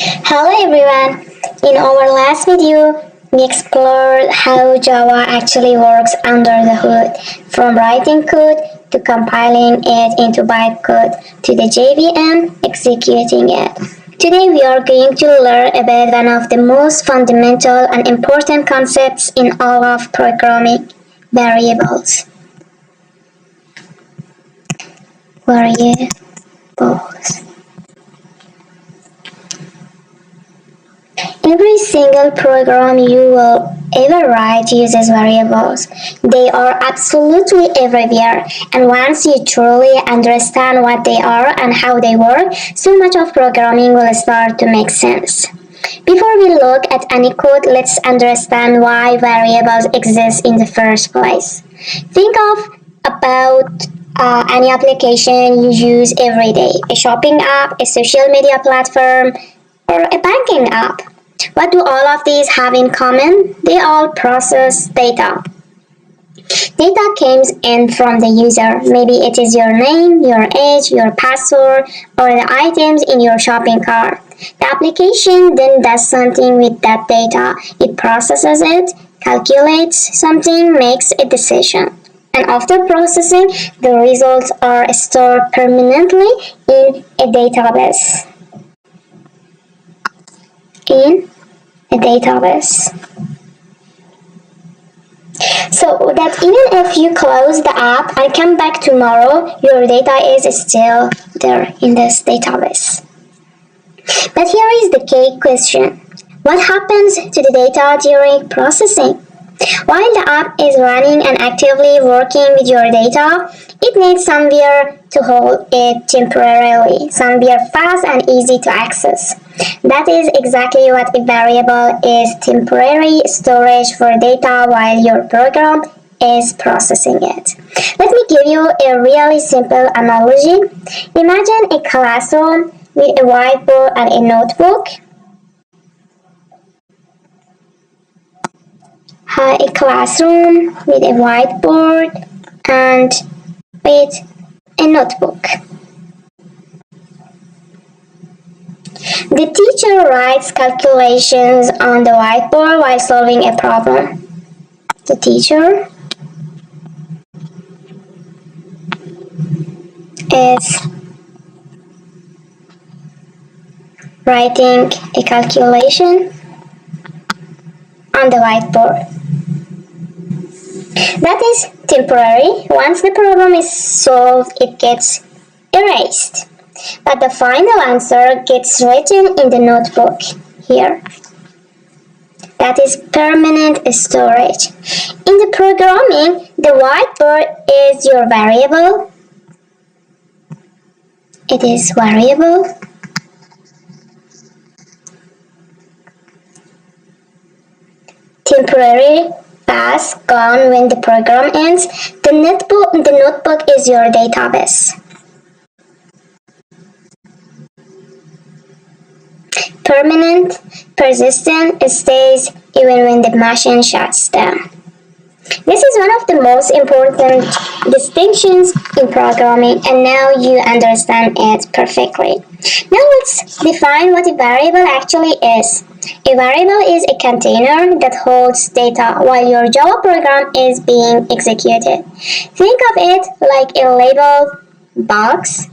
Hello everyone! In our last video, we explored how Java actually works under the hood, from writing code to compiling it into bytecode to the JVM executing it. Today we are going to learn about one of the most fundamental and important concepts in all of programming: variables. Variables. Every single program you will ever write uses variables. They are absolutely everywhere, and once you truly understand what they are and how they work, so much of programming will start to make sense. Before we look at any code, let's understand why variables exist in the first place. Think about any application you use every day: a shopping app, a social media platform, or a banking app. What do all of these have in common? They all process data. Data comes in from the user. Maybe it is your name, your age, your password, or the items in your shopping cart. The application then does something with that data. It processes it, calculates something, makes a decision. And after processing, the results are stored permanently in a database. So that even if you close the app and come back tomorrow, your data is still there in this database. But here is the key question. What happens to the data during processing? While the app is running and actively working with your data, it needs somewhere to hold it temporarily, somewhere fast and easy to access. That is exactly what a variable is: temporary storage for data while your program is processing it. Let me give you a really simple analogy. Imagine a classroom with a whiteboard and a notebook. A classroom with a whiteboard and with a notebook. The teacher writes calculations on the whiteboard while solving a problem. The teacher is writing a calculation on the whiteboard. That is temporary. Once the problem is solved, it gets erased. But the final answer gets written in the notebook here. That is permanent storage. In the programming, the whiteboard is your variable. It is variable. Temporary, fast, gone when the program ends. The notebook is your database. Permanent, persistent, stays even when the machine shuts down. This is one of the most important distinctions in programming, and now you understand it perfectly. Now let's define what a variable actually is. A variable is a container that holds data while your Java program is being executed. Think of it like a labeled box.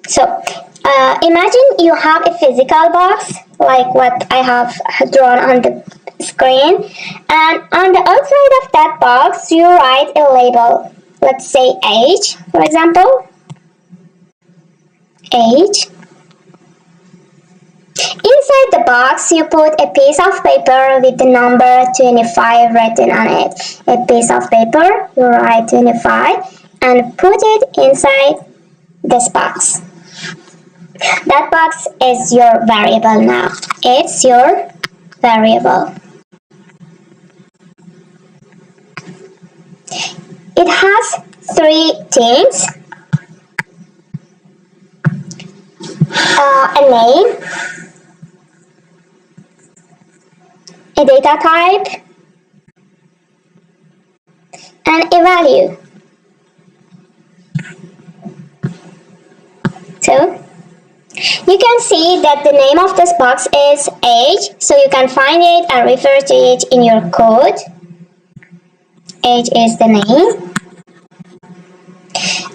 So, imagine you have a physical box like what I have drawn on the screen, and on the outside of that box you write a label. Let's say age, for example. Age. Inside the box you put a piece of paper with the number 25 written on it. A piece of paper, you write 25 and put it inside this box. That box is your variable now. It's your variable. It has three things: a name, a data type, and a value. So you can see that the name of this box is age, so you can find it and refer to it in your code. Age is the name.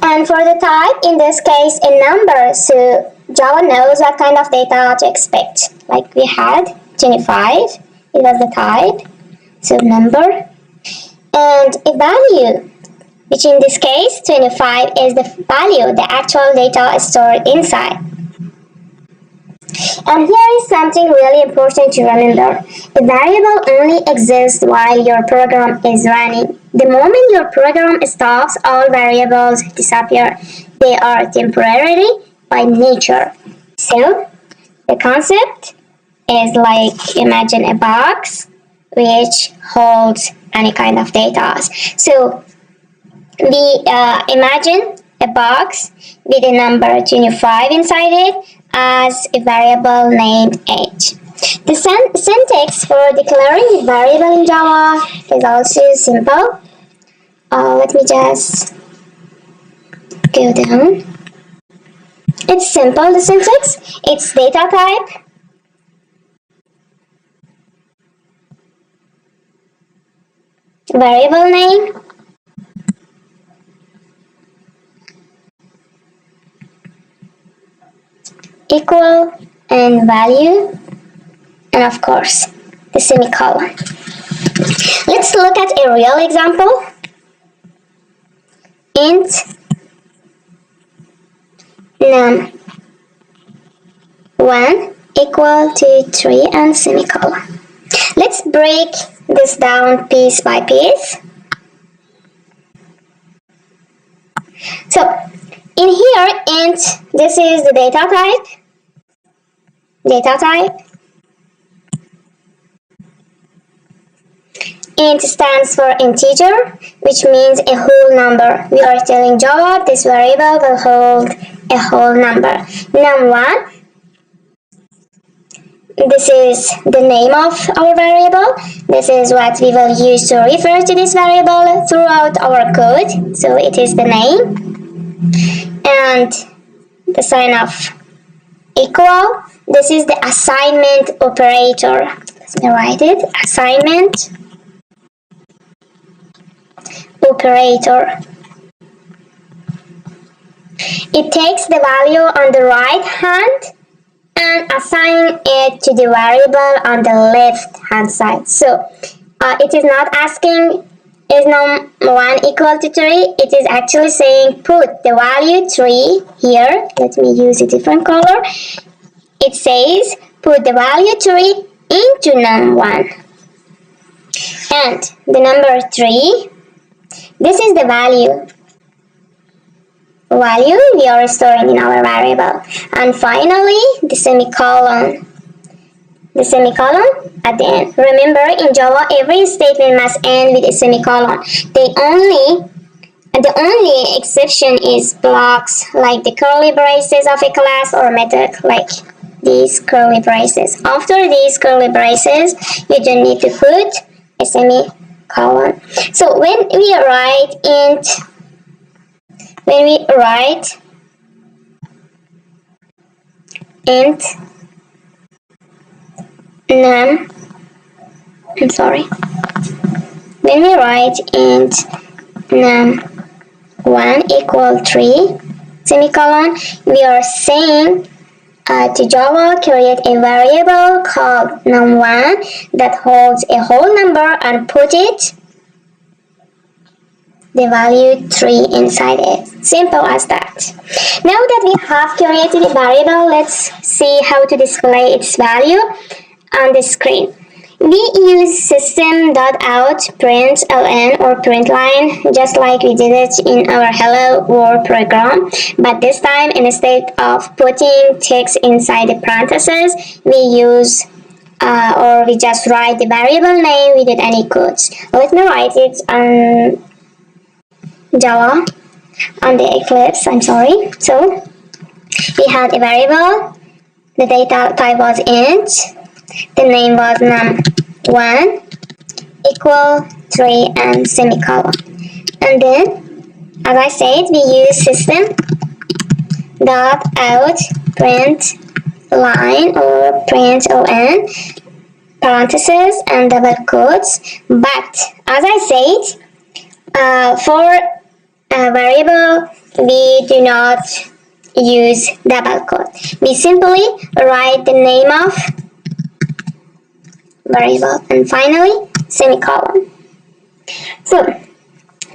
And for the type, in this case, a number, so Java knows what kind of data to expect. Like we had 25, it was the type, so number. And a value, which in this case, 25 is the value, the actual data stored inside. And here is something really important to remember. A variable only exists while your program is running. The moment your program stops, all variables disappear. They are temporary by nature. So, the concept is like imagine a box which holds any kind of data. So, we imagine a box with a number 25 inside it as a variable named age. The syntax for declaring a variable in Java is also simple. Let me just go down. It's simple, the syntax. It's data type, variable name, equal, and value, and of course, the semicolon. Let's look at a real example. Int num1 equal to 3 and semicolon. Let's break this down piece by piece. So in here, int, this is the data type. Int stands for integer, which means a whole number. We are telling Java this variable will hold a whole number. Num1, this is the name of our variable. This is what we will use to refer to this variable throughout our code. So it is the name. And the sign of equal. This is the assignment operator. Let me write it. Assignment operator. It takes the value on the right hand and assign it to the variable on the left hand side. So it is not asking is num1 equal to 3. It is actually saying put the value 3 here. Let me use a different color. It says put the value 3 into num1. And the number 3, this is the value we are storing in our variable. And finally, the semicolon. The semicolon at the end. Remember, in Java, every statement must end with a semicolon. The only exception is blocks, like the curly braces of a class or method, like these curly braces. After these curly braces, you don't need to put a semicolon. So when we write int, when we write int num1 equal 3 semicolon, we are saying to Java create a variable called num1 that holds a whole number and put it the value 3 inside it. Simple as that. Now that we have created a variable, let's see how to display its value on the screen. We use System.out.println or println, just like we did it in our Hello World program, but this time instead of putting text inside the parentheses, we use or we just write the variable name without any quotes. Let me write it on Java, on the Eclipse, So we had a variable, the data type was int, the name was num1 equal 3 and semicolon. And then, as I said, we use System.out.println or println, parentheses and double quotes. But as I said, for a variable, we do not use double quote. We simply write the name of variable and finally semicolon. So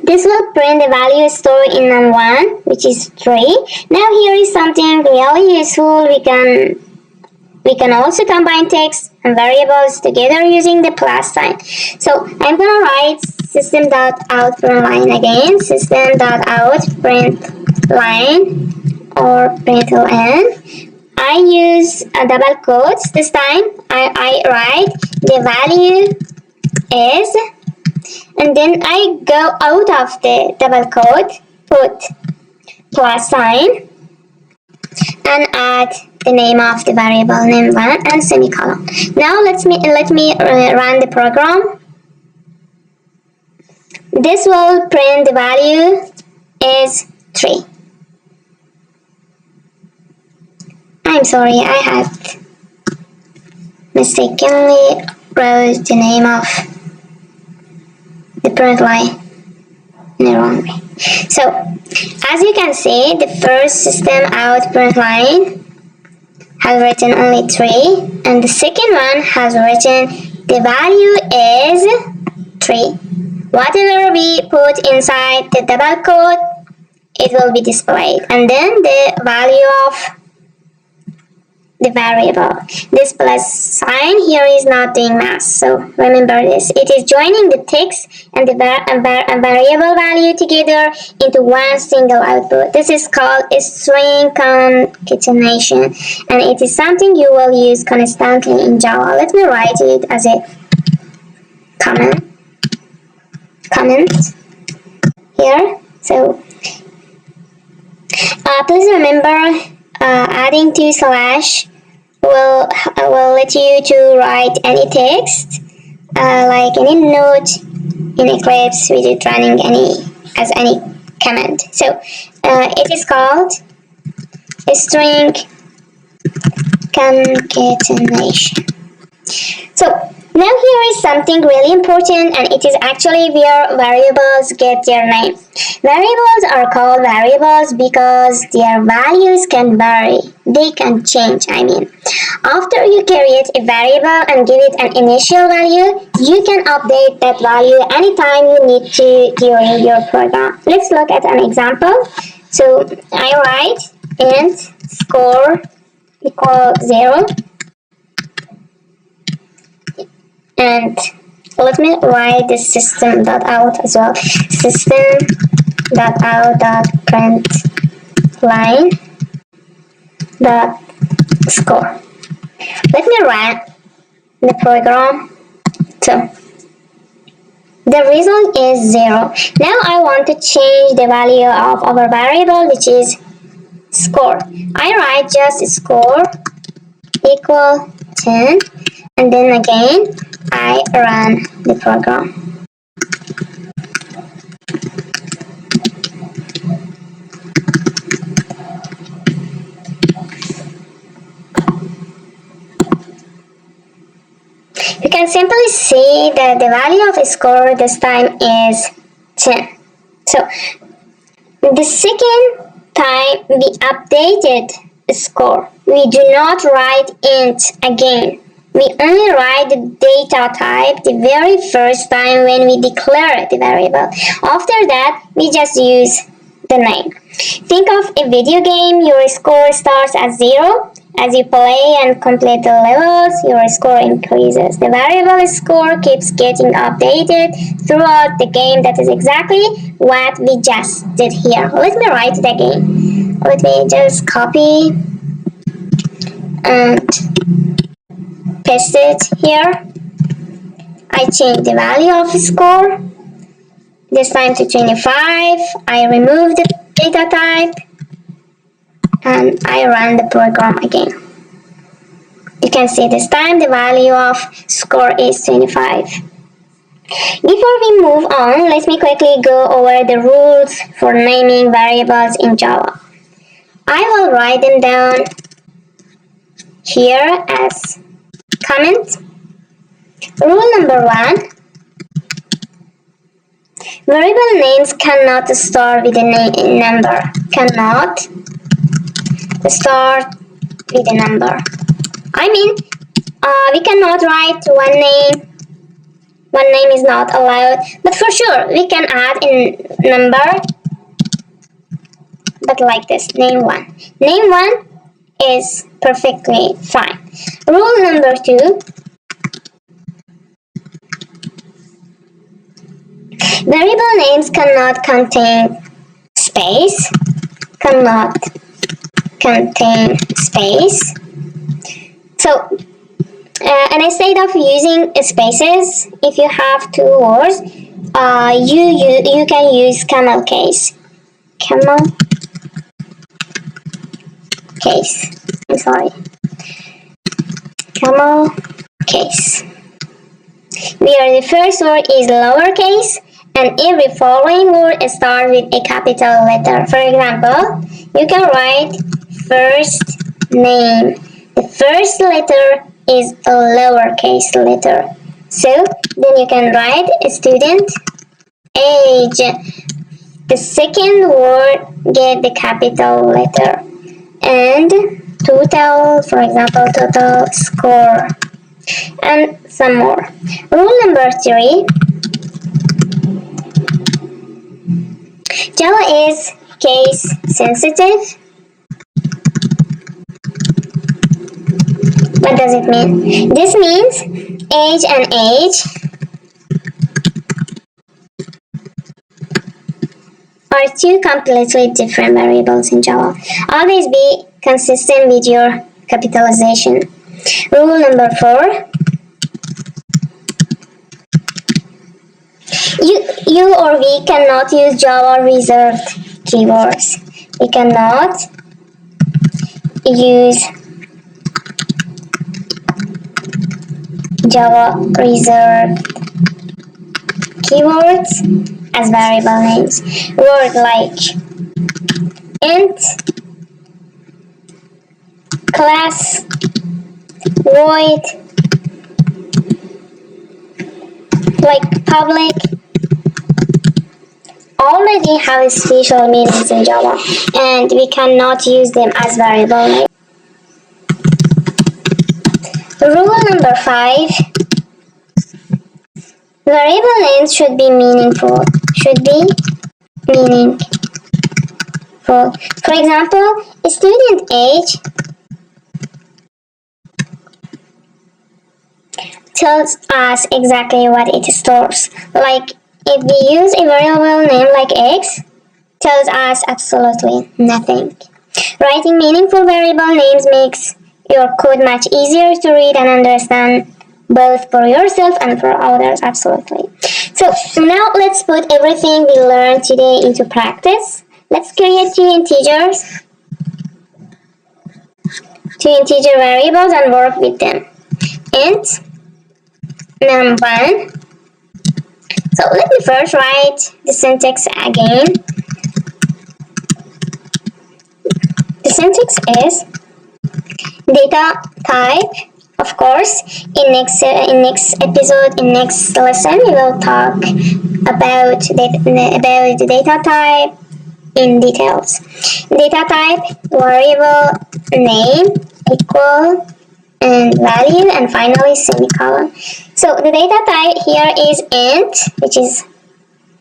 this will print the value stored in num1, which is 3. Now here is something really useful. We can also combine text and variables together using the plus sign. So I'm gonna write System.out.println again, System.out.println or println. I use a double quotes this time. I write the value is, and then I go out of the double quote, put plus sign, and add the name of the variable name1 and semicolon. Now let me run the program. This will print the value is 3. I'm sorry, I had mistakenly wrote the name of the print line in the wrong way. So as you can see, the first System.out.println has written only 3, and the second one has written the value is 3. Whatever we put inside the double quote, it will be displayed, and then the value of the variable. This plus sign here is not doing math, so remember this. It is joining the text and the variable value together into one single output. This is called a string concatenation, and it is something you will use constantly in Java. Let me write it as a comment here. So please remember adding 2/ will let you to write any text, like any note in Eclipse without running any command. So it is called a string concatenation. So now here is something really important, and it is actually where variables get their name. Variables are called variables because their values can vary. They can change, I mean. After you create a variable and give it an initial value, you can update that value anytime you need to during your program. Let's look at an example. So I write int score equals 0. And let me write the System.out as well. System.out.println score. Let me run the program. So the result is 0. Now I want to change the value of our variable, which is score. I write just score equal 10, and then again I run the program. You can simply see that the value of a score this time is 10. So the second time we updated a score, we do not write int again. We only write the data type the very first time when we declare the variable. After that, we just use the name. Think of a video game. Your score starts at 0. As you play and complete the levels, your score increases. The variable score keeps getting updated throughout the game. That is exactly what we just did here. Let me write it again. Let me just copy and paste it here. I change the value of the score. This time to 25. I remove the data type and I run the program again. You can see this time the value of score is 25. Before we move on, let me quickly go over the rules for naming variables in Java. I will write them down here as comment. Rule number 1. Variable names cannot start with a number. Cannot start with a number. I mean, we cannot write one name. One name is not allowed, but for sure we can add a number. But like this, name 1. Name 1 is perfectly fine. Rule number 2. Variable names cannot contain space. Cannot contain space. So, and instead of using spaces, if you have two words, you can use camel case. Camel case. I'm sorry. Camel case. Where the first word is lowercase and every following word starts with a capital letter. For example, you can write first name. The first letter is a lowercase letter. So then you can write student age. The second word get the capital letter. And total, for example, total score. And some more. Rule number 3. Java is case sensitive. What does it mean? This means age and age are two completely different variables in Java. Always be consistent with your capitalization. Rule number 4. You or we cannot use Java reserved keywords. We cannot use Java reserved keywords as variable names. Words like int, class, void, like public, already have special meanings in Java, and we cannot use them as variable names. Rule number 5. Variable names should be meaningful. For example, student age tells us exactly what it stores. Like if we use a variable name like x, tells us absolutely nothing. Writing meaningful variable names makes your code much easier to read and understand, both for yourself and for others, absolutely. So now let's put everything we learned today into practice. Let's create two integer variables and work with them. Int num1. So let me first write the syntax again. The syntax is data type. Of course, in next episode, in next lesson, we will talk about the data type in details. Data type, variable name, equal, and value, and finally semicolon. So the data type here is int, which is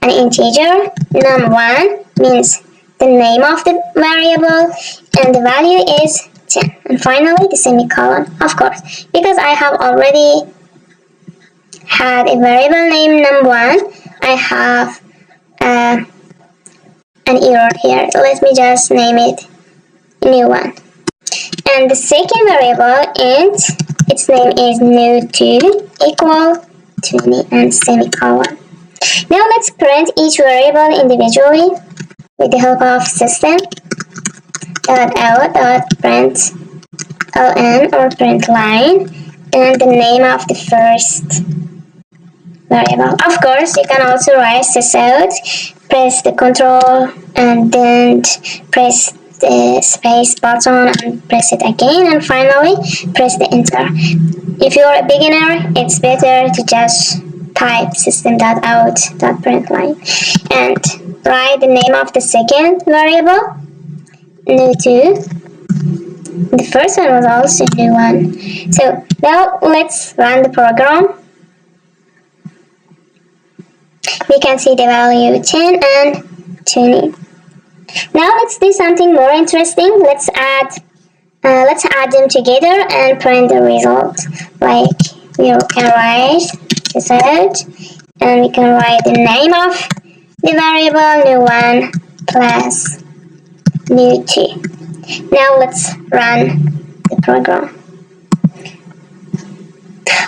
an integer. Num1 means the name of the variable, and the value is 10. And finally the semicolon, of course, because I have already had a variable name num1, I have an error here. Let me just name it new one. And the second variable int, its name is new2 equal 20 and semicolon. Now let's print each variable individually with the help of System.out.println or print line and the name of the first variable. Of course, you can also write this out. Press the Control and then press the space button and press it again, and finally press the Enter. If you're a beginner, it's better to just type System.out.println and write the name of the second variable, new2. The first one was also new one. So now let's run the program. We can see the value 10 and 20. Now let's do something more interesting. Let's add them together and print the result. Like you can write this out, and we can write the name of the variable new1 plus new2. Now let's run the program.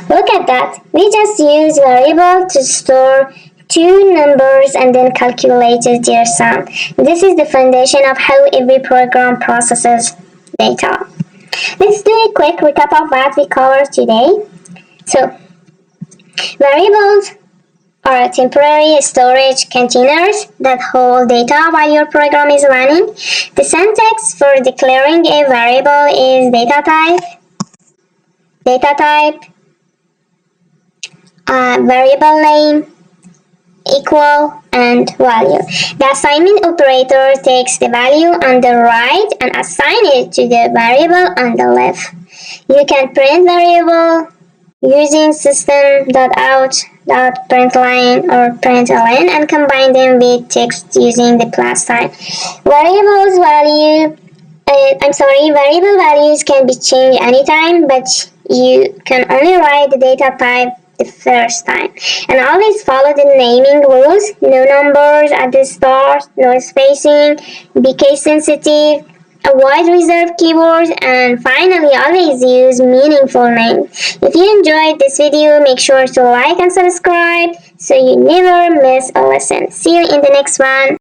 Look at that. We just used variable to store two numbers and then calculated their sum. This is the foundation of how every program processes data. Let's do a quick recap of what we covered today. So, variables are temporary storage containers that hold data while your program is running. The syntax for declaring a variable is data type, variable name, equal, and value. The assignment operator takes the value on the right and assign it to the variable on the left. You can print variable using System.out.println or println and combine them with text using the plus sign. Variable values can be changed anytime, but you can only write the data type the first time. And always follow the naming rules. No numbers at the start, no spacing, be case sensitive, avoid reserved keywords, and finally always use meaningful names. If you enjoyed this video, make sure to like and subscribe so you never miss a lesson. See you in the next one.